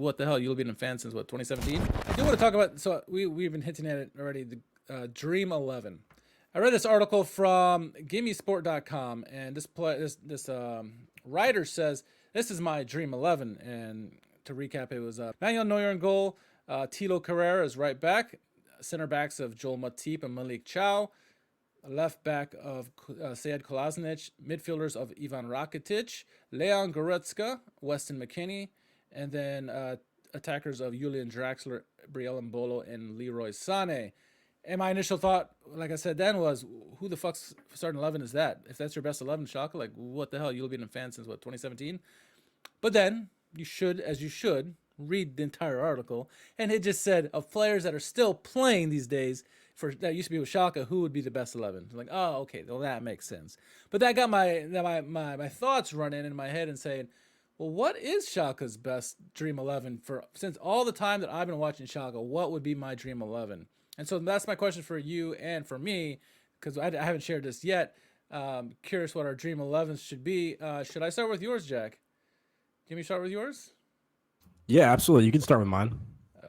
what the hell? You've been a fan since what, 2017? I do want to talk about. So we've been hinting at it already. The Dream 11. I read this article from GimmeSport.com, and this writer says this is my Dream 11. And to recap, it was Manuel Neuer in goal, Tilo Carrera is right back, center backs of Joel Matip and Malik Chow, left back of Sead Kolasinac, midfielders of Ivan Rakitic, Leon Goretzka, Weston McKennie, and then attackers of Julian Draxler, Brielle Mbolo, and Leroy Sané. And my initial thought, like I said then, was who the fuck's starting 11 is that? If that's your best 11, Schalke, like what the hell? You've been a fan since what, 2017? But then you should, as you should, read the entire article, and it just said of players that are still playing these days for that used to be with Schalke, who would be the best 11? Like, oh, okay, well that makes sense. But that got my thoughts running in my head and saying, well, what is Schalke's best Dream 11 for since all the time that I've been watching Schalke? What would be my Dream 11? And so that's my question for you and for me, because I haven't shared this yet. Curious what our Dream 11s should be. Should I start with yours, Jack? Can we start with yours? Yeah, absolutely. You can start with mine.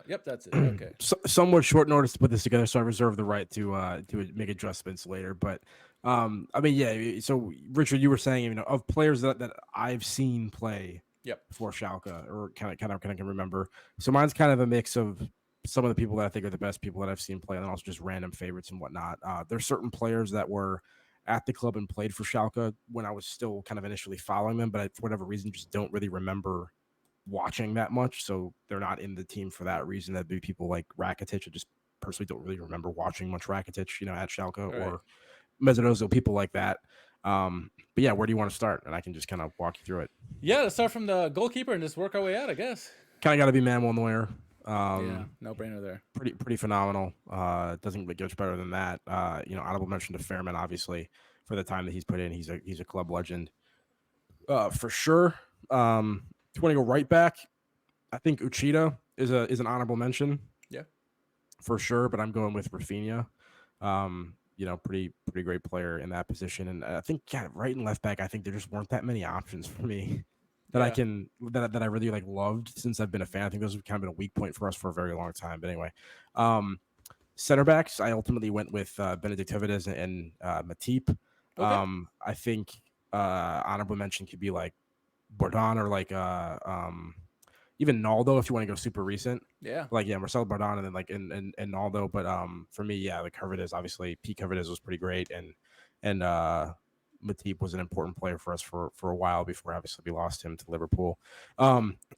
Yep, that's it. Okay. Somewhat short notice to put this together, so I reserve the right to make adjustments later. But I mean, yeah. So Richard, you were saying, of players that I've seen play, for Schalke, or kind of can remember. So mine's kind of a mix of some of the people that I think are the best people that I've seen play, and then also just random favorites and whatnot. There's certain players that were at the club and played for Schalke when I was still kind of initially following them, but I, for whatever reason, just don't really remember watching that much. So they're not in the team for that reason. That'd be people like Rakitic. I just personally don't really remember watching much Rakitic, at Schalke, or Mesanozo, people like that. But yeah, where do you want to start? And I can just kind of walk you through it. Yeah, let's start from the goalkeeper and just work our way out, I guess. Kind of got to be Manuel Neuer. Yeah, no brainer there. Pretty phenomenal. Doesn't get much better than that. Honorable mention to Fairman, obviously, for the time that he's put in. He's a club legend, for sure. If you want to go right back, I think Uchida is an honorable mention. Yeah, for sure. But I'm going with Rafinha. Pretty great player in that position. And I think right and left back, I think there just weren't that many options for me that I really loved since I've been a fan. I think those have kind of been a weak point for us for a very long time. But anyway, center backs, I ultimately went with Benedict Höwedes and Matip. Okay. I think honorable mention could be like Bourdon or even Naldo if you want to go super recent. Yeah. Marcelo Bourdon and then and Naldo. But for me, Höwedes, obviously Pete Höwedes was pretty great, and Matip was an important player for us for a while before obviously we lost him to Liverpool.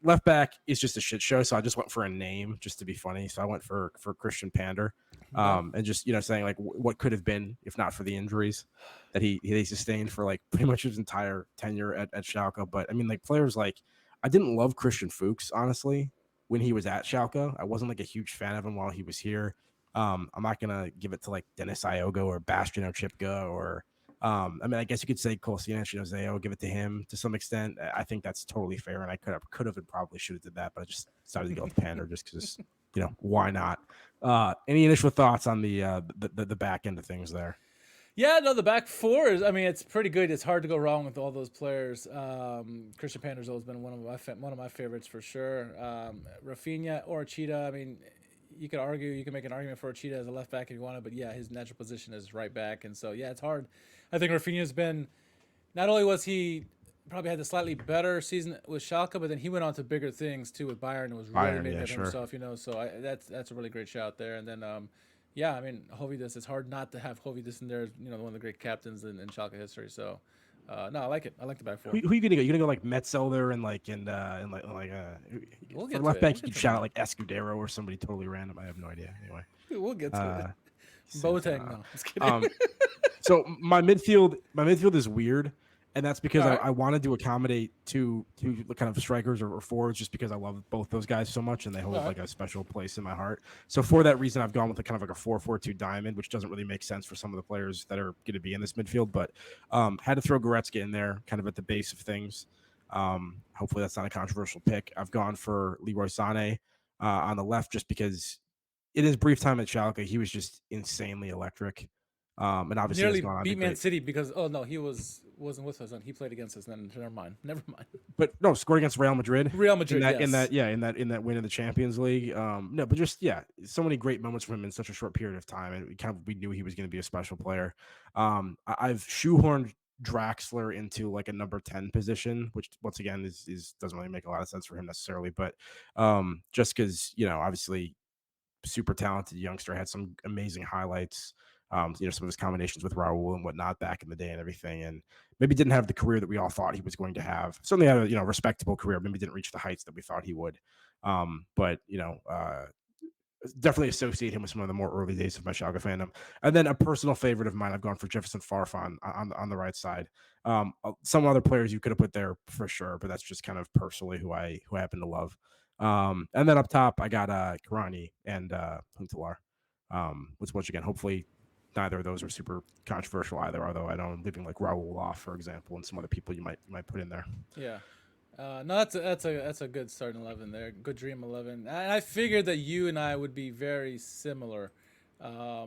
Left back is just a shit show, so I just went for a name just to be funny. So I went for Christian Pander, and just saying what could have been if not for the injuries that he sustained for pretty much his entire tenure at Schalke. But I mean players I didn't love Christian Fuchs honestly when he was at Schalke. I wasn't a huge fan of him while he was here. I'm not gonna give it to Dennis Iogo or Bastian Oczipka or. I guess you could say Kolasinac, Zayo, give it to him to some extent. I think that's totally fair, and I could have and probably should have did that, but I just decided to go with Pander just because, why not? Any initial thoughts on the back end of things there? Yeah, no, the back four is. I mean, it's pretty good. It's hard to go wrong with all those players. Christian Pander's always been one of my favorites for sure. Rafinha or Uchida. I mean, you can make an argument for Uchida as a left back if you want to, but yeah, his natural position is right back, and so yeah, it's hard. I think Rafinha's been, not only was he probably had the slightly better season with Schalke, but then he went on to bigger things too with Bayern and was really making it himself, So that's a really great shout there. And then Höwedes, it's hard not to have Höwedes in there, one of the great captains in Schalke history. So no, I like it. I like the back four. Who are you gonna go? You're gonna go Metzelder and we'll get left back. You could shout out Escudero or somebody totally random. I have no idea. Anyway, we'll get to it. Boateng, no, just kidding. So my midfield is weird, and that's because I wanted to accommodate two kind of strikers or forwards, just because I love both those guys so much, and they hold a special place in my heart. So for that reason, I've gone with a 4-4-2 diamond, which doesn't really make sense for some of the players that are going to be in this midfield. But had to throw Goretzka in there, kind of at the base of things. Hopefully that's not a controversial pick. I've gone for Leroy Sané on the left, just because in his brief time at Schalke, he was just insanely electric. And obviously nearly beat Man City because he was wasn't with us, and he played against us. Then never mind. But no, scored against Real Madrid. Real Madrid, in yes. that win in the Champions League. No, but just so many great moments from him in such a short period of time, and we knew he was going to be a special player. I've shoehorned Draxler into like a number 10 position, which once again is doesn't really make a lot of sense for him necessarily, but just because obviously super talented youngster, had some amazing highlights. Some of his combinations with Raul and whatnot back in the day and everything, and maybe didn't have the career that we all thought he was going to have. Certainly had a respectable career. Maybe didn't reach the heights that we thought he would. But definitely associate him with some of the more early days of my Schalke fandom. And then a personal favorite of mine, I've gone for Jefferson Farfan on the right side. Some other players you could have put there for sure, but that's just kind of personally who I happen to love. And then up top, I got Karani and Huntelaar, which once again, hopefully neither of those are super controversial either. Although I know I'm leaving like Raul off, for example, and some other people you might put in there. Yeah. No, that's a good starting 11 there. Good dream 11. And I figured that you and I would be very similar. I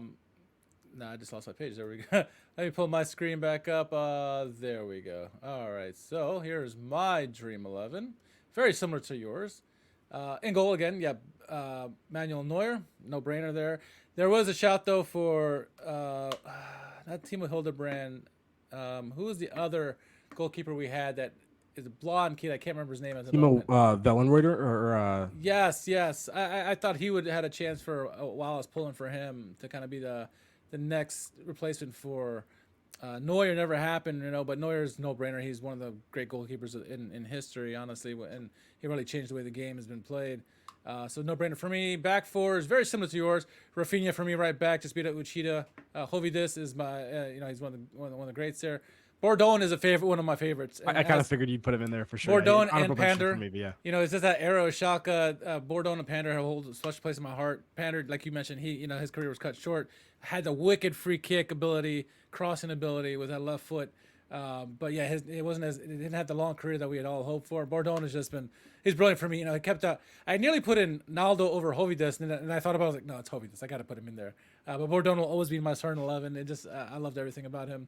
just lost my page. There we go. Let me pull my screen back up. There we go. All right. So here's my dream 11. Very similar to yours. In goal again, Manuel Neuer, no brainer there. There was a shout though for not Timo Hildebrand. Who was the other goalkeeper we had that is a blonde kid? I can't remember his name at the moment. Vellenreuter or Yes. I thought he would had a chance for a while. I was pulling for him to kind of be the next replacement for Neuer. Never happened, but Neuer's no brainer. He's one of the great goalkeepers in history, honestly, and he really changed the way the game has been played. So no brainer for me. Back four is very similar to yours. Rafinha for me right back. Just beat out Uchida. Hovidis is my he's one of the greats there. Bourdon is one of my favorites. I kind of figured you'd put him in there for sure. Bourdon and Pander. Me, yeah. It's just that era of Schalke. Bourdon and Pander hold a special place in my heart. Pander, like you mentioned, his career was cut short. Had the wicked free kick ability, crossing ability with that left foot. But yeah, it didn't have the long career that we had all hoped for. Bourdon has just he's brilliant for me. He kept I nearly put in Naldo over Hovidis, and I thought about it, I was like, no, it's Hovidis. I got to put him in there. But Bourdon will always be my starting 11. I loved everything about him.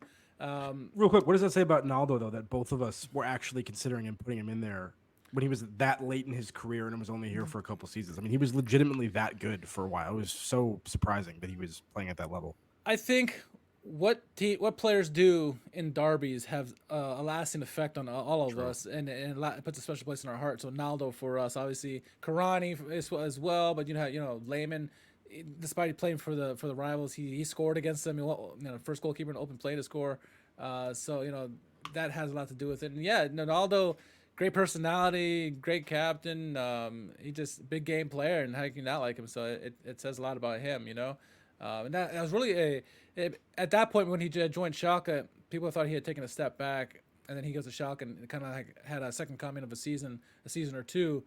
Real quick, what does that say about Naldo though? That both of us were actually considering him putting him in there when he was that late in his career and was only here for a couple seasons. I mean, he was legitimately that good for a while. It was so surprising that he was playing at that level. I think what players do in derbies have a lasting effect on all of us, and it puts a special place in our heart. So Naldo for us, obviously Karani as well, but Lehman, despite playing for the rivals, he scored against them. First goalkeeper in open play to score. So that has a lot to do with it. And yeah, Ronaldo, great personality, great captain. He just big game player, and how can you not like him? So it says a lot about him, And that was really at that point when he joined Schalke, people thought he had taken a step back, and then he goes to Schalke and kind of had a second coming of a season or two.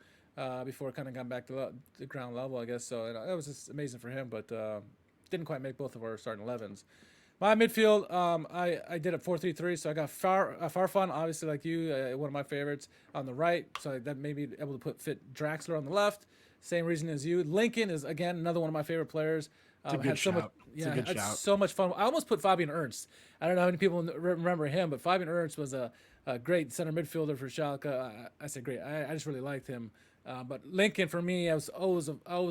Before it kind of got back to the ground level, I guess. So it was just amazing for him, but didn't quite make both of our starting 11s. My midfield, I did a 4-3-3, so I got Farfan, obviously like you, one of my favorites, on the right, so that made me able to fit Draxler on the left. Same reason as you. Lincoln is, again, another one of my favorite players. It's a good shout. Had so much fun. I almost put Fabian Ernst. I don't know how many people remember him, but Fabian Ernst was a great center midfielder for Schalke. I said great. I just really liked him. But Lincoln, for me, I always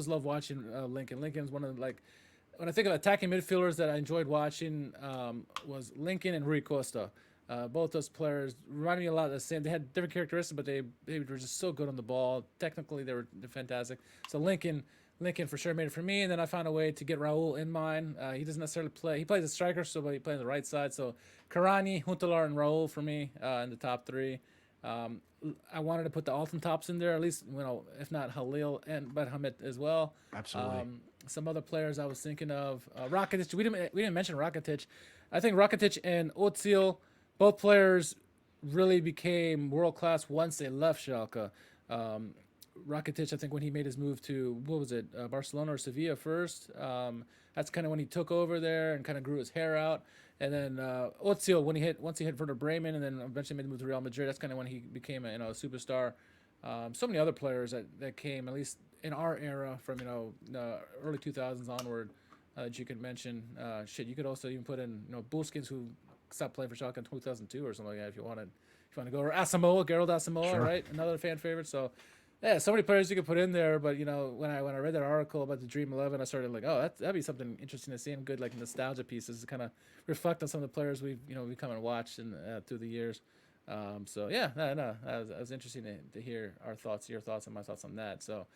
love watching Lincoln. Lincoln's one of when I think of attacking midfielders that I enjoyed watching was Lincoln and Rui Costa. Both those players reminded me a lot of the same. They had different characteristics, but they were just so good on the ball. Technically, they're fantastic. So Lincoln for sure made it for me. And then I found a way to get Raul in mine. He doesn't necessarily play. He plays a striker, but he plays on the right side. So Karani, Huntelaar, and Raul for me in the top three. I wanted to put the Alton tops in there, at least, if not Halil but Hamid as well. Absolutely. Some other players I was thinking of, Rakitic. We didn't mention Rakitic. I think Rakitic and Özil, both players really became world class once they left Schalke. Rakitic, I think when he made his move to Barcelona or Sevilla first, that's kind of when he took over there and kind of grew his hair out. And then Özil, once he hit Werder Bremen, and then eventually made the move to Real Madrid, that's kind of when he became a superstar. So many other players that came, at least in our era, from the early 2000s onward, that you could mention. You could also even put in Busquets, who stopped playing for Schalke in 2002 or something like that. If you want to go, or Asamoah, Gerald Asamoah, Sure. right? Another fan favorite. So yeah, so many players you could put in there. But you know, when I read that article about the Dream 11, I started like, oh, that'd be something interesting to see, and good like nostalgia pieces to kind of reflect on some of the players we come and watched and through the years. So yeah, no, that was interesting to hear your thoughts and my thoughts on that. So